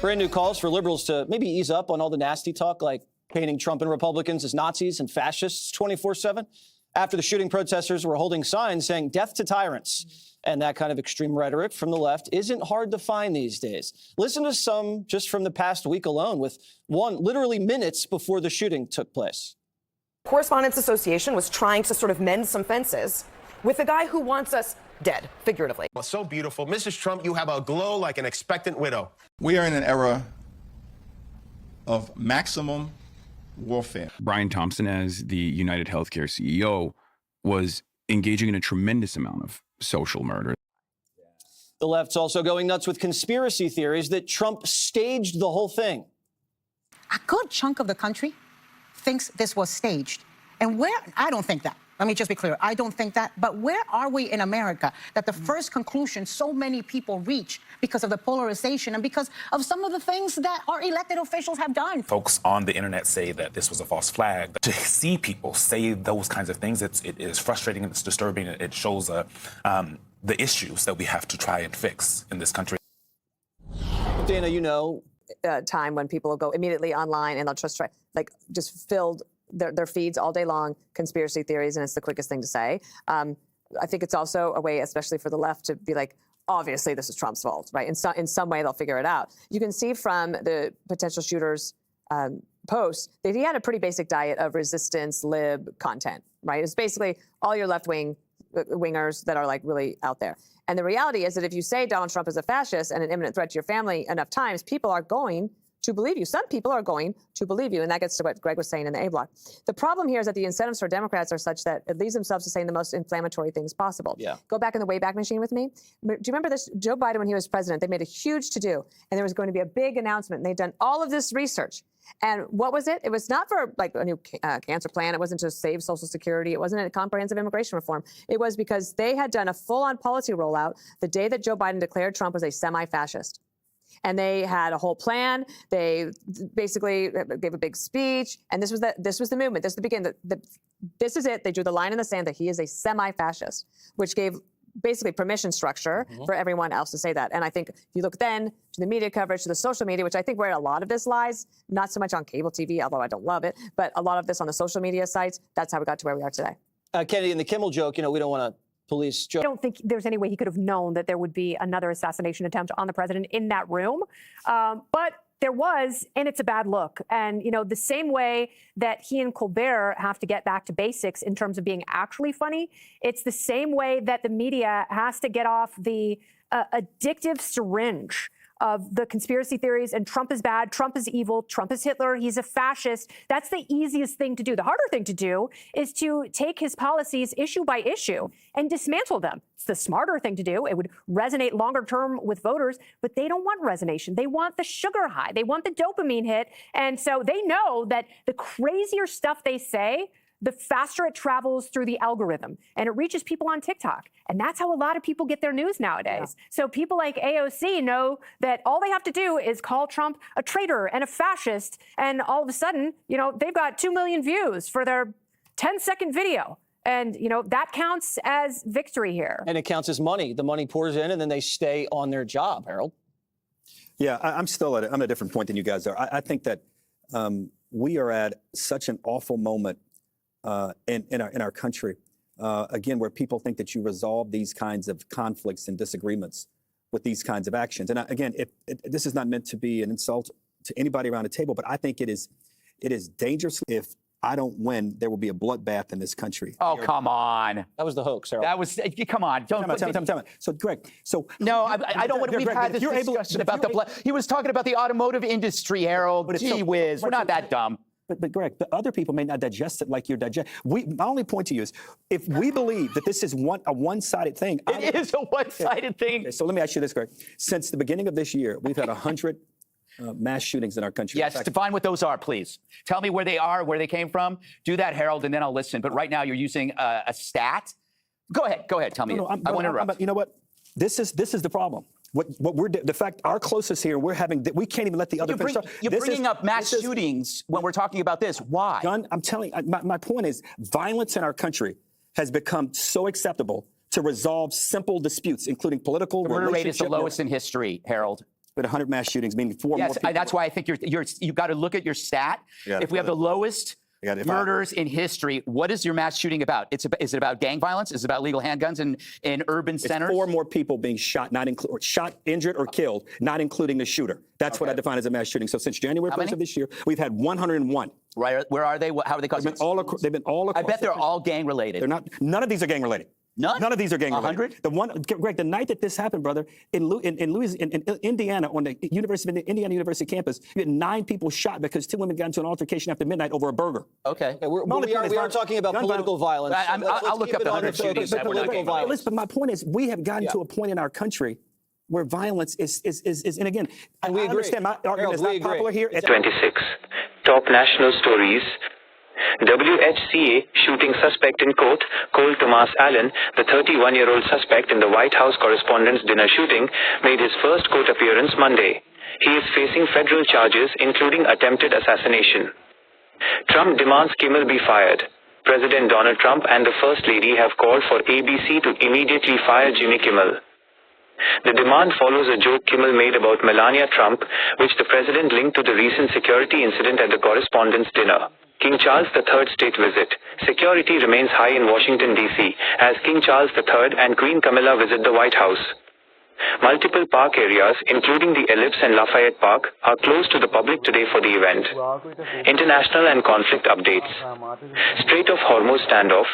Brand new calls for liberals to maybe ease up on all the nasty talk, like painting Trump and Republicans as Nazis and fascists 24/7. After the shooting, protesters were holding signs saying death to tyrants. And that kind of extreme rhetoric from the left isn't hard to find these days. Listen to some just from the past week alone, with one literally minutes before the shooting took place. Correspondents Association was trying to sort of mend some fences with a guy who wants us dead, figuratively. Well, so beautiful. Mrs. Trump, you have a glow like an expectant widow. We are in an era of maximum warfare. Brian Thompson, as the United Healthcare CEO, was engaging in a tremendous amount of social murder. The left's also going nuts with conspiracy theories that Trump staged the whole thing. A good chunk of the country thinks this was staged. And I don't think that. Let me just be clear. I don't think that. But where are we in America that the first conclusion so many people reach because of the polarization and because of some of the things that our elected officials have done? Folks on the internet say that this was a false flag. To see people say those kinds of things, it is frustrating and it's disturbing. It shows the issues that we have to try and fix in this country. Dana, you know, Time when people will go immediately online and they'll just filled their feeds all day long, conspiracy theories, and it's the quickest thing to say. I think it's also a way, especially for the left, to be like, obviously this is Trump's fault, right? In some way, they'll figure it out. You can see from the potential shooter's post that he had a pretty basic diet of resistance, lib content, right? It's basically all your left-wingers that are like really out there. And the reality is that if you say Donald Trump is a fascist and an imminent threat to your family enough times, people are going to believe you. Some people are going to believe you, and that gets to what Greg was saying in the A block. The problem here is that the incentives for Democrats are such that it leads themselves to saying the most inflammatory things possible. Yeah. Go back in the Wayback Machine with me. Do you remember this? Joe Biden, when he was president, they made a huge to-do, and there was going to be a big announcement, and they'd done all of this research. And what was it? It was not for like a new cancer plan. It wasn't to save Social Security. It wasn't a comprehensive immigration reform. It was because they had done a full-on policy rollout the day that Joe Biden declared Trump was a semi-fascist. And they had a whole plan. They basically gave a big speech. And this was the movement. This is the beginning. This is it. They drew the line in the sand that he is a semi-fascist, which gave basically permission structure for everyone else to say that. And I think if you look then to the media coverage, to the social media, which I think where a lot of this lies, not so much on cable TV, although I don't love it, but a lot of this on the social media sites, that's how we got to where we are today. Kennedy, in the Kimmel joke, we don't want to police Joe. I don't think there's any way he could have known that there would be another assassination attempt on the president in that room. But there was, and it's a bad look. And, the same way that he and Colbert have to get back to basics in terms of being actually funny, it's the same way that the media has to get off the addictive syringe of the conspiracy theories and Trump is bad, Trump is evil, Trump is Hitler, he's a fascist. That's the easiest thing to do. The harder thing to do is to take his policies issue by issue and dismantle them. It's the smarter thing to do. It would resonate longer term with voters, but they don't want resonation. They want the sugar high. They want the dopamine hit. And so they know that the crazier stuff they say, the faster it travels through the algorithm and it reaches people on TikTok. And that's how a lot of people get their news nowadays. Yeah. So people like AOC know that all they have to do is call Trump a traitor and a fascist. And all of a sudden, they've got 2 million views for their 10-second video. And, that counts as victory here. And it counts as money. The money pours in and then they stay on their job, Harold. Yeah, I'm still I'm at a different point than you guys are. I think that we are at such an awful moment in our country, again, where people think that you resolve these kinds of conflicts and disagreements with these kinds of actions. And again, this is not meant to be an insult to anybody around the table, but I think it is dangerous. If I don't win, there will be a bloodbath in this country. Oh, come on. That was the hoax, Harold. That was, come on. Don't Tell me. So, Greg, No, I don't want to, we've had this discussion about he was talking about the automotive industry, Harold. Gee whiz, we're not that dumb. But Greg, the other people may not digest it like you're digesting. My only point to you is, if we believe that this is a one-sided thing. It is a one-sided thing. Okay, so let me ask you this, Greg. Since the beginning of this year, we've had 100 mass shootings in our country. Yes, define what those are, please. Tell me where they are, where they came from. Do that, Harold, and then I'll listen. But right now, you're using a stat. Go ahead. Tell me. No, I won't interrupt. You know what? This is the problem. What we're the fact our closest here, we can't even let the other. You're bringing up mass shootings when we're talking about this. Why? I'm telling you, my point is, violence in our country has become so acceptable to resolve simple disputes, including political. The murder rate is the lowest in history, Harold. We had 100 mass shootings, meaning four more Yes, people. that's why I think you've got to look at your stat. Yeah, If we have the lowest Yeah, if murders in history, what is your mass shooting about? Is it about gang violence? Is it about legal handguns in urban centers? Four more people being shot, shot, injured, or killed, not including the shooter. That's what I define as a mass shooting. So since January 1st of this year, we've had 101. Right. Where are they? How are they causing? They've been all across. I bet they're all gang related. They're not. None of these are gang related. None of these are gang related. 100? The one, Greg, the night that this happened, brother, in Indiana, on the Indiana University campus, you had 9 people shot because 2 women got into an altercation after midnight over a burger. Okay. Yeah, we are talking about political violence. I'll look up the 100 shootings that were not gang violence. Listen, but my point is, we have gotten to a point in our country where violence is and again, and we I agree. understand my argument is not popular here. 26. Top national stories. WHCA shooting suspect in court. Cole Thomas Allen, the 31-year-old suspect in the White House Correspondents' Dinner shooting, made his first court appearance Monday. He is facing federal charges, including attempted assassination. Trump demands Kimmel be fired. President Donald Trump and the First Lady have called for ABC to immediately fire Jimmy Kimmel. The demand follows a joke Kimmel made about Melania Trump, which the president linked to the recent security incident at the Correspondents' Dinner. King Charles III state visit. Security remains high in Washington, D.C., as King Charles III and Queen Camilla visit the White House. Multiple park areas, including the Ellipse and Lafayette Park, are closed to the public today for the event. International and conflict updates. Strait of Hormuz standoff.